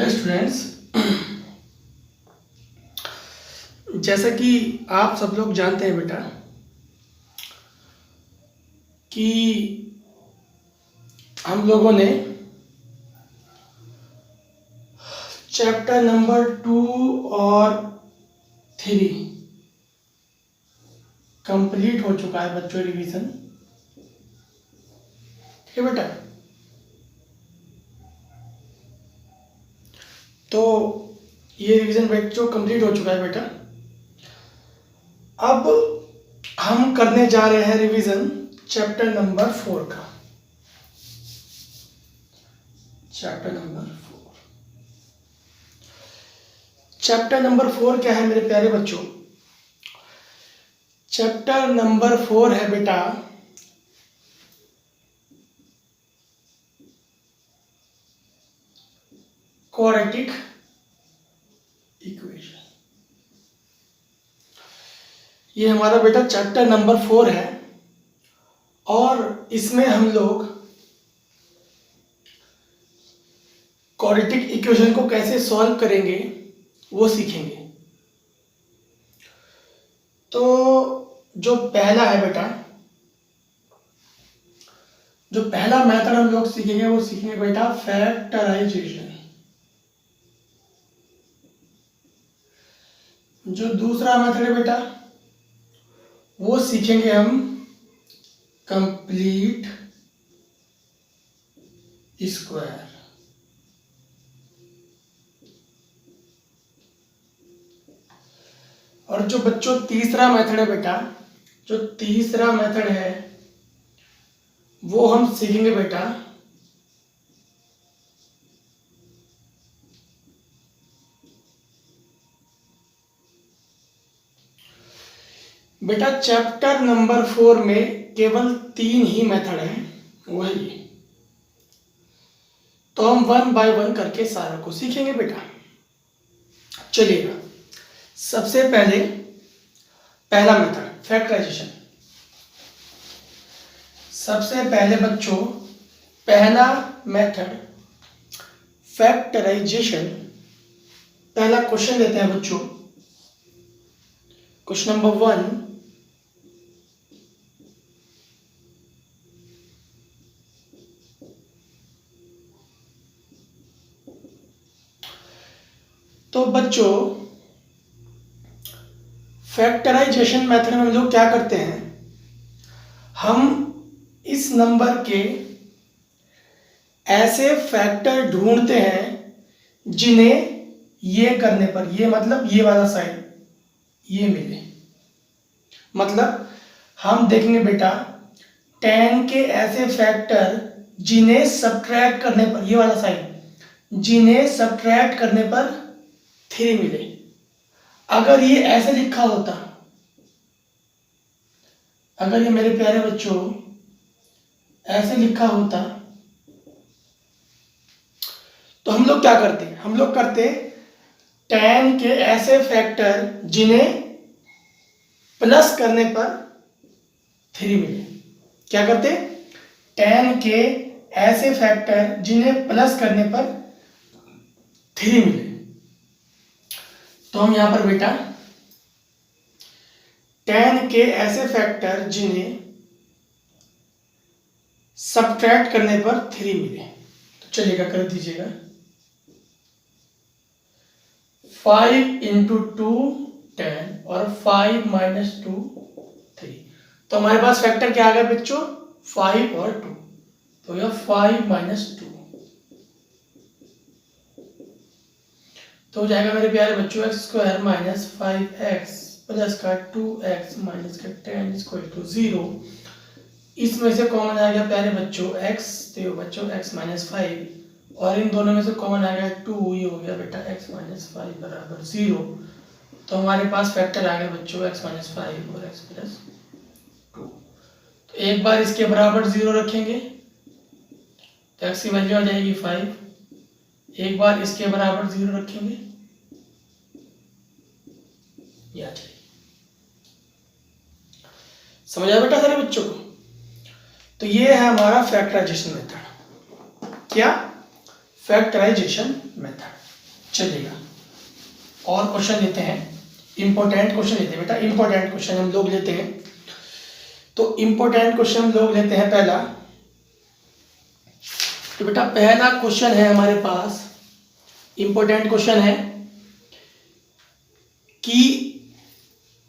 Dear students, जैसा कि आप सब लोग जानते हैं बेटा कि हम लोगों ने चैप्टर नंबर 2 और 3 कंप्लीट हो चुका है बच्चों, रिवीजन। ठीक है बेटा, तो ये रिवीजन बच्चों कंप्लीट हो चुका है बेटा। अब हम करने जा रहे हैं रिवीजन चैप्टर नंबर 4 का। चैप्टर नंबर 4 क्या है मेरे प्यारे बच्चों? चैप्टर नंबर 4 है बेटा क्वाड्रेटिक इक्वेशन। ये हमारा बेटा चैप्टर नंबर 4 है और इसमें हम लोग क्वाड्रेटिक इक्वेशन को कैसे सॉल्व करेंगे वो सीखेंगे। तो जो पहला है बेटा, जो पहला मेथड हम लोग सीखेंगे वो सीखेंगे बेटा फैक्टराइजेशन। जो दूसरा मेथड है बेटा वो सीखेंगे हम कंप्लीट स्क्वायर। और जो बच्चों तीसरा मेथड है बेटा, जो तीसरा मेथड है वो हम सीखेंगे बेटा चैप्टर नंबर 4 में केवल 3 ही मेथड है, वही। तो हम 1 बाय 1 करके सारा को सीखेंगे बेटा। चलिएगा, सबसे पहले पहला मेथड फैक्टराइजेशन। सबसे पहले बच्चों पहला मेथड फैक्टराइजेशन, पहला क्वेश्चन लेते हैं बच्चों। क्वेश्चन नंबर 1, तो बच्चों फैक्टराइजेशन मेथड में हम लोग क्या करते हैं, हम इस नंबर के ऐसे फैक्टर ढूंढते हैं जिन्हें ये करने पर, ये मतलब ये वाला साइन ये मिले। मतलब हम देखेंगे बेटा 10 के ऐसे फैक्टर जिन्हें सब्ट्रैक्ट करने पर, ये वाला साइन, जिन्हें सब्ट्रैक्ट करने पर 3 मिले। अगर ये ऐसे लिखा होता, अगर ये मेरे प्यारे बच्चों ऐसे लिखा होता तो हम लोग क्या करते, हम लोग करते 10 के ऐसे फैक्टर जिन्हें प्लस करने पर 3 मिले। क्या करते, 10 के ऐसे फैक्टर जिन्हें प्लस करने पर 3 मिले। तो हम यहां पर बेटा 10 के ऐसे फैक्टर जिन्हें सब्ट्रैक्ट करने पर 3 मिले। तो चलिएगा कर दीजिएगा, 5 इंटू 2 10 और 5 माइनस 2 3। तो हमारे पास फैक्टर क्या आ गया बच्चों, 5 और 2। तो यह 5 माइनस 2 तो हो जाएगा मेरे प्यारे बच्चों x square minus 5x plus का 2x माइनस का 10 इक्वल टू 0। इसमें से कॉमन आ गया प्यारे बच्चों x, तो बच्चों x माइनस 5, और इन दोनों में से कॉमन आ गया 2, ये हो गया बेटा x माइनस 5 बराबर 0। तो हमारे पास फैक्टर आ गया बच्चों x माइनस 5 और x प्लस 2। तो एक बार इसके बराबर 0 रखेंगे तो x की वैल्यू आ जाएगी 5। एक बार इसके बराबर 0 रखेंगे, ये आ जाएगी। समझ आया बेटा सारे बच्चों को? तो ये है हमारा फैक्टराइजेशन मेथड। क्या? Factorization method. चलेगा। और क्वेश्चन लेते हैं, इंपॉर्टेंट क्वेश्चन लेते हैं बेटा, इंपॉर्टेंट क्वेश्चन हम लोग लेते हैं। तो इंपॉर्टेंट क्वेश्चन हम लोग लेते हैं पहला। तो बेटा पहला क्वेश्चन है हमारे पास, इंपॉर्टेंट क्वेश्चन है कि,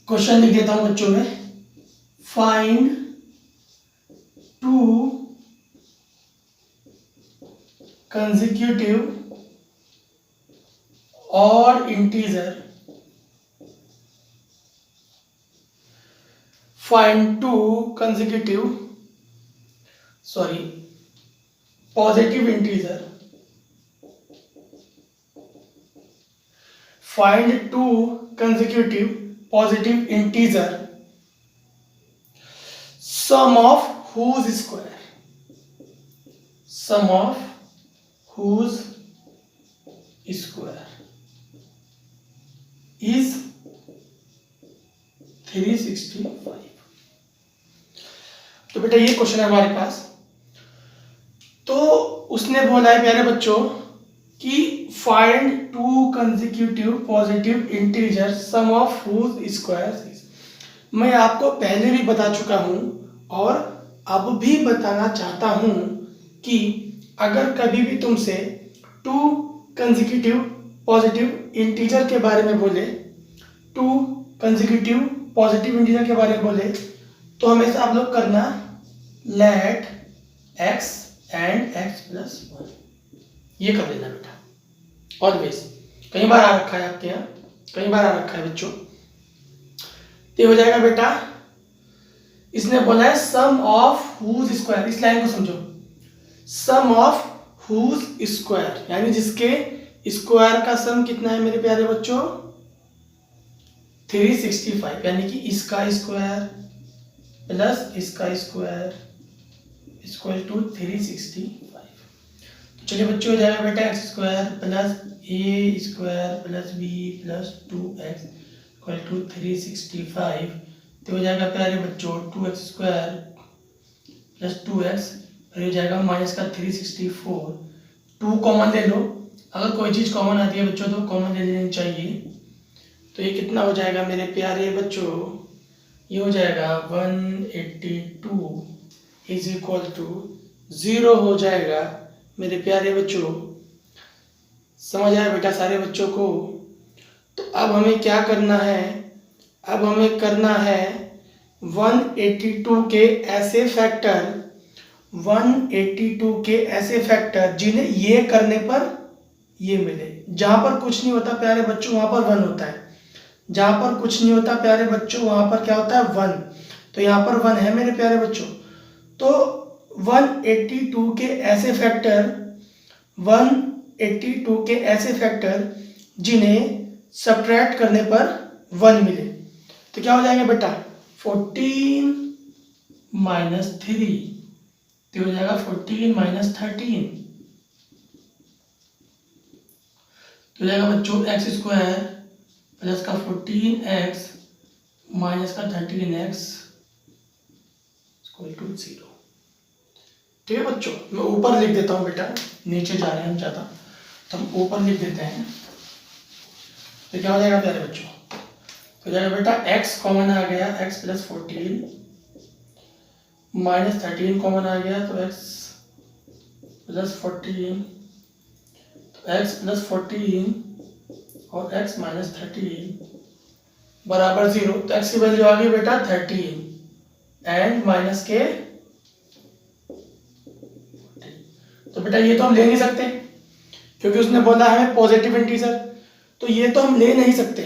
क्वेश्चन लिख देता हूं बच्चों में, find 2 consecutive odd integer, find 2 consecutive positive integer, find 2 consecutive positive integer, sum of whose square, sum of whose square is 365। तो बेटा ये क्वेश्चन है हमारे पास। तो उसने बोला है प्यारे बच्चों कि find 2 consecutive positive integer sum of whose square is. मैं आपको पहले भी बता चुका हूं और अब भी बताना चाहता हूं कि अगर कभी भी तुमसे 2 consecutive पॉजिटिव इंटीजर के बारे में बोले, 2 consecutive पॉजिटिव इंटीजर के बारे में बोले, तो हमेशा आप लोग करना let x and x plus 1, ये कर लेना बेटा ऑलवेज। कई बार आ रखा है आपके यहाँ, कई बार आ रखा है बच्चों। तो हो जाएगा बेटा, इसने बोला है सम ऑफ whose स्क्वायर, इस लाइन को समझो, सम ऑफ whose स्क्वायर यानी जिसके स्क्वायर का सम कितना है मेरे प्यारे बच्चों, 365, यानी कि इसका स्क्वायर प्लस इसका स्क्वायर इक्वल टू 365। तो चलिए बच्चों, हो जाएगा बेटा x square plus a square plus b plus 2x equal to 365। तो हो जाएगा प्यारे बच्चों 2x स्क्वायर प्लस 2x, फिर हो जाएगा माइनस का 364। 2 कॉमन ले लो, अगर कोई चीज़ कॉमन आती है बच्चों तो कॉमन ले लेनी चाहिए। तो ये कितना हो जाएगा मेरे प्यारे बच्चों, ये हो जाएगा 182 इज इक्वल टू 0 हो जाएगा मेरे प्यारे बच्चों। समझ आया बेटा सारे बच्चों को? तो अब हमें क्या करना है, अब हमें करना है 182 के ऐसे फैक्टर, 182 के ऐसे फैक्टर जिन्हें ये करने पर ये मिले। जहां पर कुछ नहीं होता प्यारे बच्चों वहां पर 1 होता है, जहां पर कुछ नहीं होता प्यारे बच्चों वहां पर क्या होता है 1। तो यहाँ पर 1 है मेरे प्यारे बच्चों। तो 182 के ऐसे फैक्टर, 182 के ऐसे फैक्टर जिन्हें सब्ट्रैक्ट करने पर 1 मिले, तो क्या हो जाएगा बेटा 14 माइनस 3, तो हो जाएगा 14 माइनस 13, तो हो जाएगा बच्चों एक्स स्क्वायर प्लस का 14x माइनस का 13x इक्वल टू 0। ठीक है बच्चों, मैं ऊपर लिख देता हूँ बेटा, नीचे जा रहे हैं हम ज़्यादा, तो हम ऊपर लिख देते हैं। तो क्या हो जाएगा प्यारे बच्चों, तो जाएगा बेटा x कॉमन आ गया, x प्लस 14 माइनस 13 कॉमन आ गया, तो x प्लस 14, तो x प्लस 14 और x माइनस 13 बराबर 0। तो x की वैल्यू आ गई बेटा 13 एंड माइनस के, तो बेटा ये तो हम ले नहीं सकते क्योंकि उसने बोला है पॉजिटिव इंटीजर, तो ये तो हम ले नहीं सकते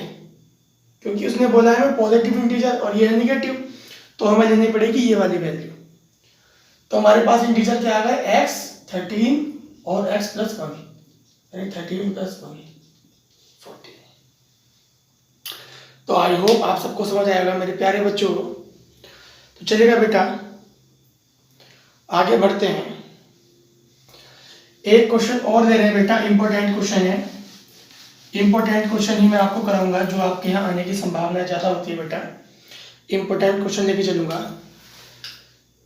क्योंकि उसने बोला है पॉजिटिव इंटीजर और ये है निगेटिव, तो हमें लेनी पड़ेगी ये वाली वैल्यू। तो हमारे पास इंटीजर क्या आ गया x 13 और x प्लस 1, यानी 13 प्लस 1 14। तो आई होप आप सबको समझ आएगा मेरे प्यारे बच्चों। तो चलेगा बेटा आगे बढ़ते हैं, एक क्वेश्चन और ले रहे हैं बेटा, इंपॉर्टेंट क्वेश्चन है, इंपॉर्टेंट क्वेश्चन ही मैं आपको कराऊंगा जो आपके यहाँ आने की संभावना ज़्यादा होती है बेटा। इंपॉर्टेंट क्वेश्चन लेके चलूंगा।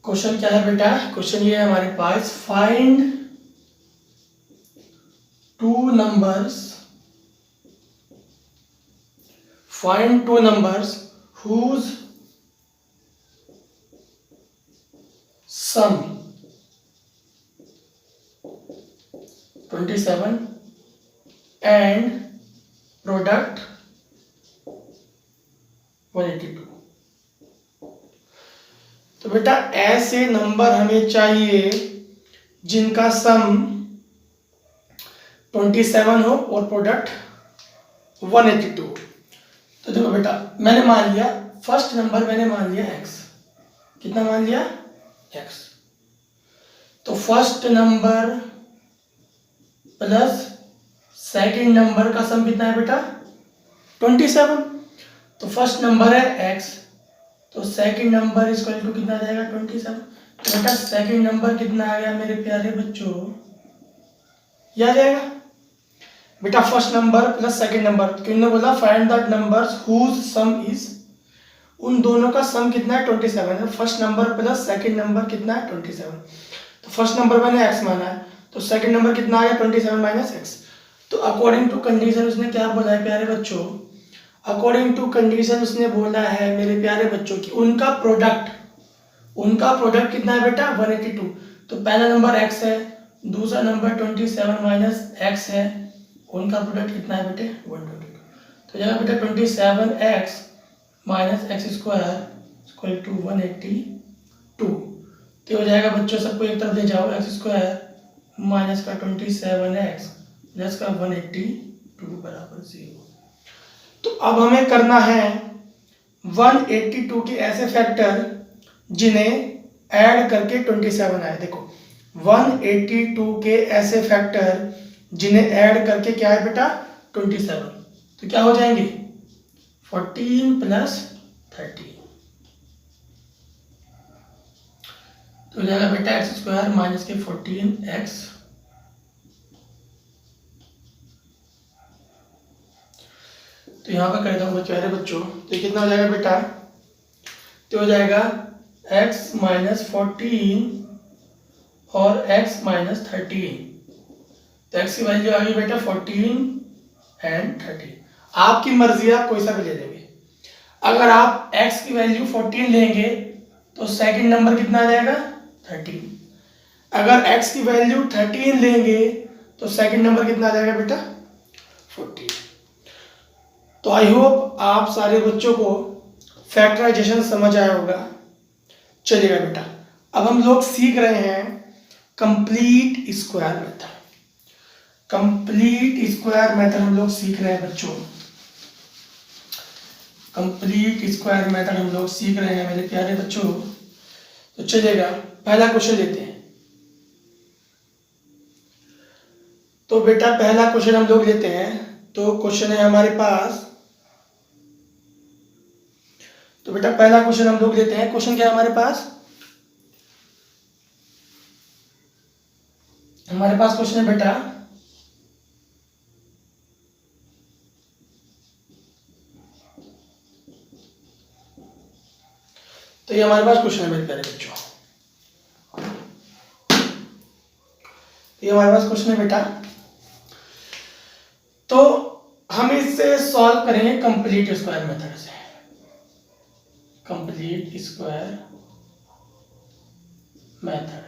क्वेश्चन क्या है बेटा, क्वेश्चन ये है हमारे पास, find 2 numbers find two numbers whose sum 27 and product 182। तो बेटा ऐसे नंबर हमें चाहिए जिनका सम 27 हो और प्रोडक्ट 182। तो देखो बेटा मैंने मान लिया फर्स्ट नंबर मैंने मान लिया x। कितना मान लिया x। तो first number plus second number का सम कितना है बेटा 27। तो फर्स्ट नंबर है x, तो सेकंड नंबर इक्वल टू कितना आ जाएगा 27। तो बेटा सेकंड नंबर कितना आ गया मेरे प्यारे बच्चों, ये आ जाएगा बेटा first number plus second number. किन्होंने बोला find that numbers whose sum is, उन दोनों का सम कितना है 27 है। First number plus second number कितना है 27। तो फर्स्ट नंबर मैंने x माना है, तो सेकंड नंबर कितना आ गया 27 माइनस x। तो अकॉर्डिंग टू कंडीशन उसने क्या बोला है प्यारे बच्चों, अकॉर्डिंग टू कंडीशन उसने बोला है मेरे प्यारे बच्चों कि उनका प्रोडक्ट कितना है बेटा 182। तो पहला नंबर x है, दूसरा नंबर 27 माइनस x है, उनका प्रोडक्ट कितना है बेटे 122। तो जाएगा बेटा 27x minus x square equal to 182। तो हो जाएगा बच्चों सबको एक तरफ ले जाओ, एक्स स्क्वायर माइनस का 27x प्लस का 182 बराबर 0। तो अब हमें करना है 182 के ऐसे फैक्टर जिन्हें ऐड करके 27 आए। देखो 182 के ऐसे फैक्टर जिन्हें ऐड करके क्या है बेटा 27। तो क्या हो जाएंगे 14 प्लस 30। तो हो जाएगा बेटा एक्स स्क्वायर माइनस के 14x तो यहाँ पर कर दूंगा प्यारे बच्चों, तो कितना हो जाएगा बेटा, तो हो जाएगा x माइनस 14 और x माइनस 13। तो x की वैल्यू आ गई बेटा 14 एंड 13। आपकी मर्जी आप कोई सा भी ले लेंगे। अगर आप x की वैल्यू 14 लेंगे तो सेकंड नंबर कितना आ जाएगा 13। अगर x की वैल्यू 13 लेंगे तो सेकंड नंबर कितना आ जाएगा बेटा 14। तो आई होप आप सारे बच्चों को फैक्टराइजेशन समझ आया होगा। चलिएगा बेटा अब हम लोग सीख रहे हैं complete square method. Complete square method हम लोग सीख रहे हैं बच्चों, कंप्लीट स्क्वायर मेथड हम लोग सीख रहे हैं मेरे प्यारे बच्चों। तो चलिएगा पहला क्वेश्चन लेते हैं। तो बेटा पहला क्वेश्चन हम लोग लेते हैं। तो क्वेश्चन है हमारे पास, तो बेटा पहला क्वेश्चन हम लोग लेते हैं। क्वेश्चन क्या है हमारे पास, हमारे पास क्वेश्चन है बेटा तो ये हमारे पास क्वेश्चन है मेरे प्यारे बच्चों, ये हमारे पास क्वेश्चन है बेटा। तो हम इससे सॉल्व करेंगे कंप्लीट स्क्वायर मेथड से। कंप्लीट स्क्वायर मेथड,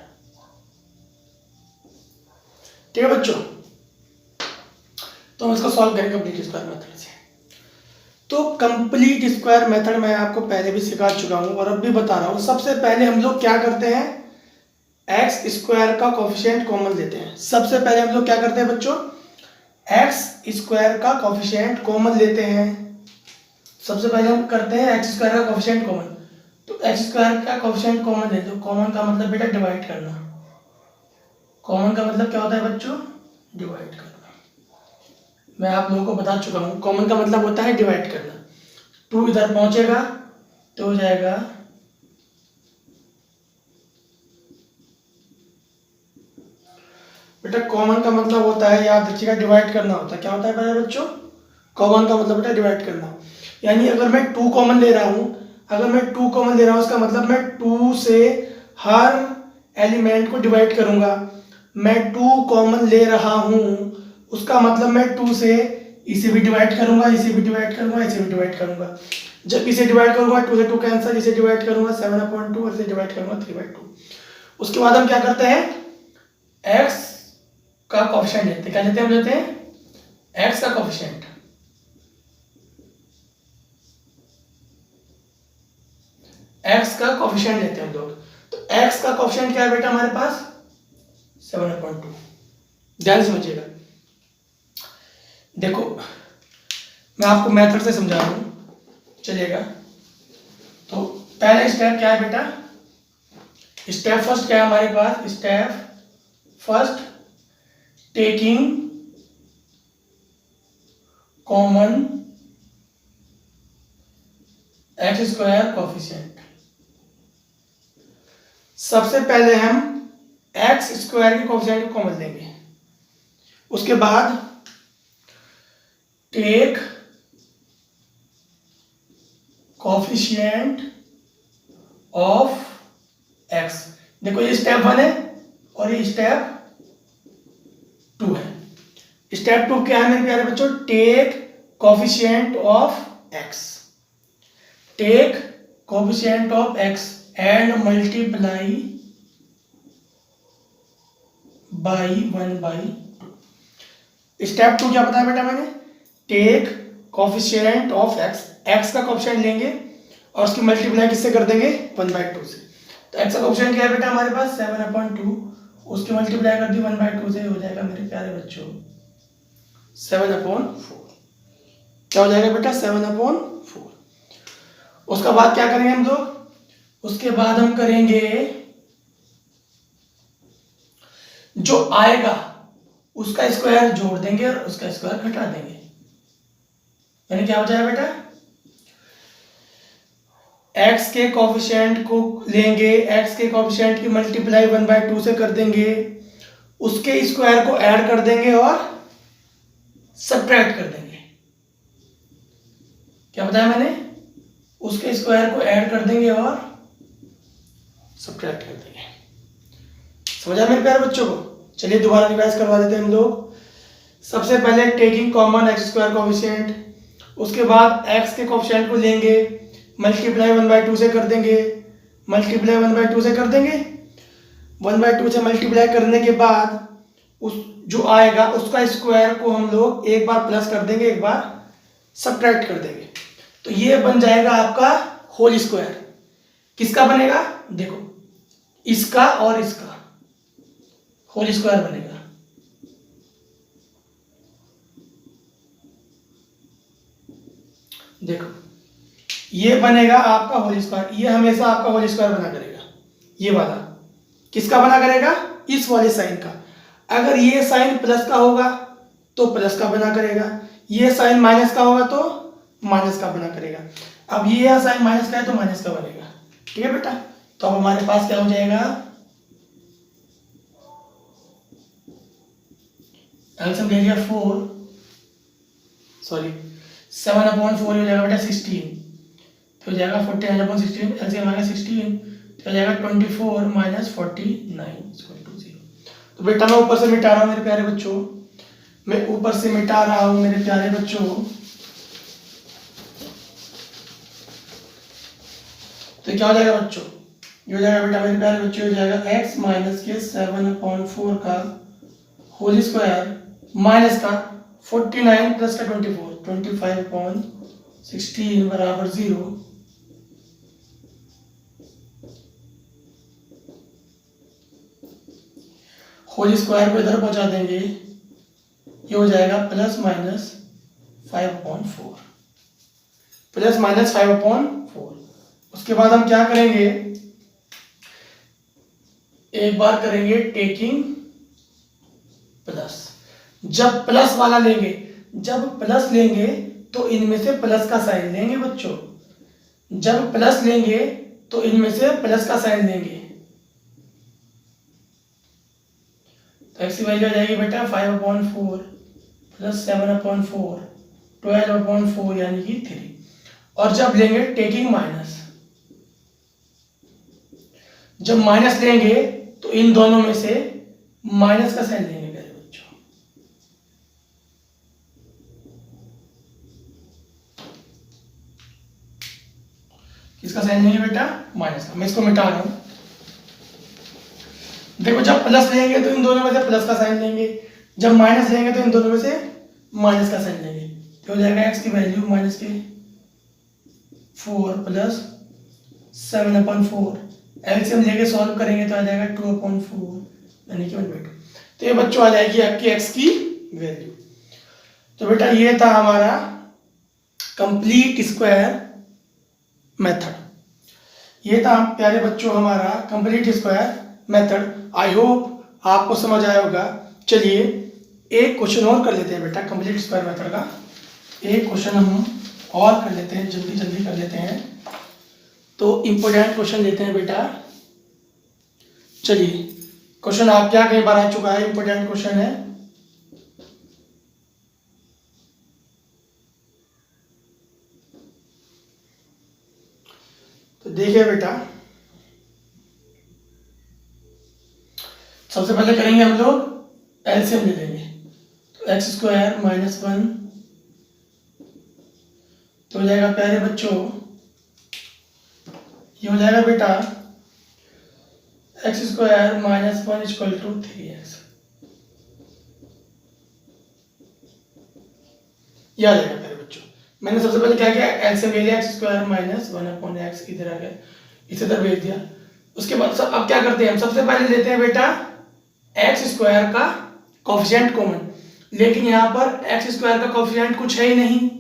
ठीक है बच्चों। तो हम इसको सॉल्व करेंगे कंप्लीट स्क्वायर मेथड से। तो कंप्लीट स्क्वायर मेथड मैं आपको पहले भी सिखा चुका हूं और अब भी बता रहा हूं। सबसे पहले हम लोग क्या करते हैं, एक्स स्क्वायर का कोफिशिएंट कॉमन लेते हैं। सबसे पहले हम लोग क्या करते हैं बच्चों, एक्स स्क्वायर का कोफिशिएंट कॉमन लेते हैं। सबसे पहले हम करते हैं एक्स स्क्वायर का कोफिशिएंट कॉमन। तो एक्स स्क्वायर का कोफिशिएंट कॉमन लेते हो, कॉमन का मतलब बेटा डिवाइड करना। कॉमन का मतलब क्या होता है बच्चों, डिवाइड करना। मैं आप लोगों को बता चुका हूं कॉमन का मतलब होता है डिवाइड करना। 2 इधर पहुंचेगा तो हो जाएगा बेटा, कॉमन का मतलब होता है, याद रखिएगा, डिवाइड करना होता है। क्या होता है पहले बच्चों, कॉमन का मतलब बेटा डिवाइड करना। यानी अगर मैं 2 कॉमन ले रहा हूं, अगर मैं 2 कॉमन ले रहा हूं इसका मतलब मैं 2 से हर एलिमेंट को डिवाइड करूंगा। मैं 2 कॉमन ले रहा हूं उसका मतलब मैं 2 से इसे भी डिवाइड करूंगा, इसे भी डिवाइड करूंगा, इसे भी डिवाइड करूंगा। जब इसे डिवाइड करूंगा 2 से 2 कैंसिल, इसे डिवाइड करूंगा 7/2 और इसे डिवाइड करूंगा 3/2। उसके बाद हम क्या करते हैं, x का कोएफिशिएंट लेते हैं। क्या लेते हैं, हम लेते हैं x का कोएफिशिएंट। x का कोएफिशिएंट लेते हैं हम लोग। तो x का कोएफिशिएंट क्या है बेटा हमारे पास 7/2। ध्यान समझिएगा, देखो मैं आपको मेथड से समझा रहा हूं, चलिएगा। तो पहला स्टेप क्या है बेटा, स्टेप फर्स्ट क्या है हमारे पास, step first taking common x square coefficient. सबसे पहले हम एक्स स्क्वायर के कोएफिशिएंट को कॉमन लेंगे। उसके बाद टेक कोएफिशिएंट ऑफ एक्स। देखो ये स्टेप 1 है और ये स्टेप 2 है। स्टेप 2 क्या है मेरे प्यारे बच्चों, take coefficient of x. Take coefficient of x and multiply by 1/2। Step 2 क्या बताया बेटा मैंने, take coefficient of x, x का कोएफिशिएंट लेंगे और उसकी मल्टीप्लाई किससे कर देंगे 1/2 से। तो एक्स का कोएफिशिएंट क्या है बेटा हमारे पास 7/2, उसकी मल्टीप्लाई कर दी 1/2 से, हो जाएगा मेरे प्यारे बच्चों 7/4। क्या हो जाएगा बेटा 7/4। उसका बाद क्या करेंगे हम लोग, उसके बाद हम करेंगे जो आएगा उसका स्क्वायर जोड़ देंगे और उसका स्क्वायर घटा देंगे। यानी क्या हो जाएगा बेटा, x के कोएफिशिएंट को लेंगे, x के कोएफिशिएंट की मल्टीप्लाई 1/2 से कर देंगे, उसके स्क्वायर को ऐड कर देंगे और सब्ट्रैक्ट कर देंगे। क्या बताया मैंने, उसके स्क्वायर को ऐड कर देंगे और सब्ट्रैक्ट कर देंगे। समझा मेरे प्यारे बच्चों को। चलिए दोबारा रिवाइज करवा देते हैं हम लोग। सबसे पहले taking common x square coefficient, उसके बाद x के कोएफिशिएंट को लेंगे, मल्टीप्लाई 1/2 से कर देंगे, मल्टीप्लाई 1/2 से कर देंगे, 1/2 से मल्टीप्लाई करने के बाद उस जो आएगा उसका स्क्वायर को हम लोग एक बार प्लस कर देंगे, एक बार सब्ट्रैक्ट कर देंगे। तो ये बन जाएगा आपका होल स्क्वायर। किसका बनेगा, देखो इसका और इसका होल स्क्वायर बनेगा। देखो ये बनेगा आपका होल स्क्वायर, ये हमेशा आपका होल स्क्वायर बना करेगा। ये वाला किसका बना करेगा, इस वाले साइन का। अगर ये साइन प्लस का होगा तो प्लस का बना करेगा, ये साइन माइनस का होगा तो माइनस का बना करेगा। अब ये साइन माइनस का है तो माइनस का बनेगा। ठीक है बेटा, तो अब हमारे पास क्या हो जाएगा, एलसीएम ले लिया 4, सॉरी 7/4 हो जाएगा बेटा 16, तो हो जाएगा 49/16, एलसीएम आ गया 16, तो हो जाएगा 24 - 49 = 0। तो बेटा मैं ऊपर से मिटा रहा हूँ मेरे प्यारे बच्चों, मैं ऊपर से मिटा रहा हूँ मेरे प्यारे बच्चों। तो क्या हो जाएगा बच्चों, ये हो जाएगा बेटा मेरे प्यारे बच्चों, हो जाएगा x माइनस के 7/4 का होल स्क्वायर माइनस का 49 प्लस का 24, 25/16 बराबर 0। होल स्क्वायर को इधर पहुंचा देंगे, ये हो जाएगा प्लस माइनस 5/4, प्लस माइनस 5/4। उसके बाद हम क्या करेंगे, एक बार करेंगे टेकिंग प्लस। जब प्लस वाला लेंगे, जब प्लस लेंगे तो इनमें से प्लस का साइन लेंगे बच्चों, जब प्लस लेंगे तो इनमें से प्लस का साइन लेंगे। तो x की वैल्यू आ जाएगी बेटा 5/4 प्लस 7/4 12/4 यानी कि 3। और जब लेंगे टेकिंग माइनस, जब माइनस लेंगे तो इन दोनों में से माइनस का साइन लेंगे प्यारे बच्चों। किसका साइन लेंगे बेटा? माइनस का। मैं इसको मिटा रहा हूँ। देखो जब प्लस लेंगे तो इन दोनों में से प्लस का साइन लेंगे, जब माइनस लेंगे तो इन दोनों में से माइनस का साइन लेंगे। तो हो जाएगा एक्स की वैल्यू माइनस के 4 प्लस 7/4। एलसीएम लेके सॉल्व करेंगे तो आ जाएगा 2/4 यानी कि 1/2। तो ये बच्चों आ जाएगी आपकी एक्स की वैल्यू। तो बेटा ये था हमारा कंप्लीट स्क्वायर मेथड। ये था प्यारे बच्चों हमारा complete square method. I hope आपको समझ आया होगा। चलिए एक क्वेश्चन और कर लेते हैं बेटा कंप्लीट स्क्वायर मेथड का। एक क्वेश्चन हम और कर लेते हैं, जल्दी जल्दी कर लेते हैं। तो इम्पोर्टेंट क्वेश्चन लेते हैं बेटा। चलिए क्वेश्चन आप क्या कई बार आ चुका है, इम्पोर्टेंट क्वेश्चन है। तो देखिए बेटा, सबसे पहले करेंगे हम लोग एलसीएम ले लेंगे। तो एक्स स्क्वायर माइनस 1 तो हो जाएगा प्यारे बच्चों, ये हो जाएगा बेटा x square minus 1 equal to 3x। ये आ जाएगा प्यारे बच्चों। मैंने सबसे पहले क्या किया, एलसीएम ले लिया, एक्स स्क्वायर माइनस 1/x इधर आ गया, इसे इधर भेज दिया। उसके बाद सब अब क्या करते हैं, हम सबसे पहले लेते हैं बेटा एक्स स्क्वायर का कोफिशिएंट कॉमन। लेकिन यहाँ पर एक्स स्क्वायर का कोफिशिएंट कुछ है ही नहीं।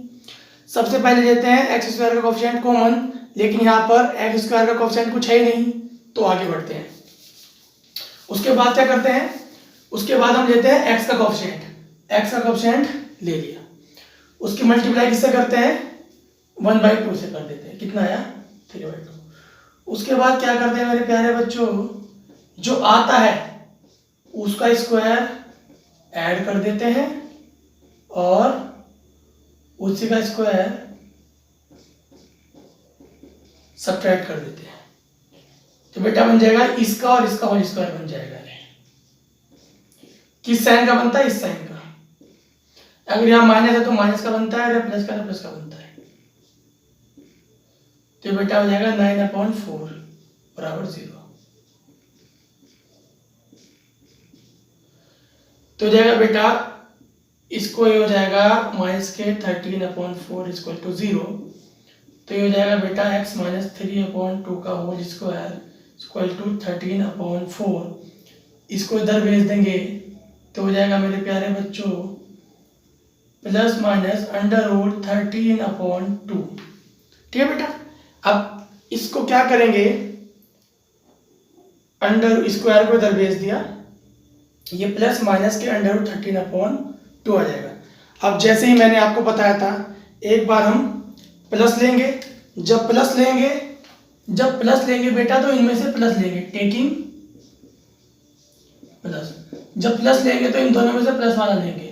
सबसे पहले लेते हैं एक्स स्क्वायर का कोफिशिएंट कॉमन, लेकिन यहाँ पर एक्स स्क्वायर का कोफिशिएंट कुछ है ही नहीं, तो आगे बढ़ते हैं। उसके बाद क्या करते हैं, उसके बाद हम लेते हैं एक्स का कोफिशिएंट। एक्स का कोफिशिएंट ले लिया, उसकी मल्टीप्लाई किससे करते हैं, 1/2 से कर देते हैं। कितना आया, 3/2। उसके बाद क्या करते हैं मेरे प्यारे बच्चों, जो आता है उसका स्क्वायर ऐड कर देते हैं और उसी का स्क्वायर सब्ट्रैक्ट कर देते हैं। तो बेटा बन जाएगा इसका और इसका होल स्क्वायर बन जाएगा। किस साइन का बनता है, इस साइन का। अगर यहाँ माइनस है तो माइनस का बनता है, अगर प्लस का तो प्लस का बनता है। तो बेटा हो जाएगा 9/4 बराबर 0। तो हो जाएगा बेटा, इसको ये हो जाएगा माइनस के 13/4 इक्वल टू 0। तो ये हो जाएगा बेटा x माइनस 3/2 का होल स्क्वायर इक्वल टू 13/4। इसको इधर भेज देंगे तो हो जाएगा मेरे प्यारे बच्चों प्लस माइनस √13/2। ठीक है बेटा। अब इसको क्या करेंगे, अंडर स्क्वायर को इधर भेज दिया, ये प्लस माइनस के √13/2 आ जाएगा। अब जैसे ही मैंने आपको बताया था, एक बार हम प्लस लेंगे, जब प्लस लेंगे बेटा तो इनमें से प्लस लेंगे, टेकिंग प्लस। जब प्लस लेंगे तो इन दोनों में से प्लस वाला लेंगे,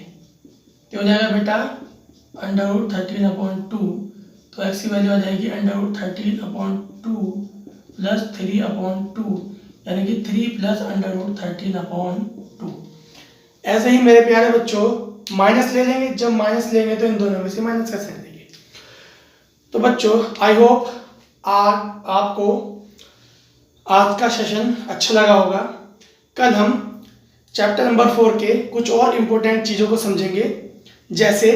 तो हो जाएगा बेटा √13/2। तो x की वैल्यू आ जाएगी √13/2 प्लस 3/2 यानी कि 3 प्लस √13/2। ऐसे ही मेरे प्यारे बच्चों माइनस ले लेंगे, जब माइनस लेंगे तो इन दोनों में से माइनस का साइन देंगे। तो बच्चों आई होप आपको आज का सेशन अच्छा लगा होगा। कल हम चैप्टर नंबर 4 के कुछ और इम्पोर्टेंट चीज़ों को समझेंगे, जैसे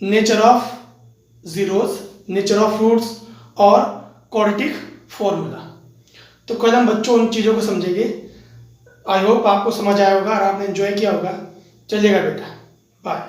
nature of zeros, nature of roots और क्वाड्रेटिक फॉर्मूला। तो कल हम बच्चों उन चीज़ों को समझेंगे। आई होप आपको समझ आया होगा और आपने एंजॉय किया होगा। चलिएगा बेटा, बाय।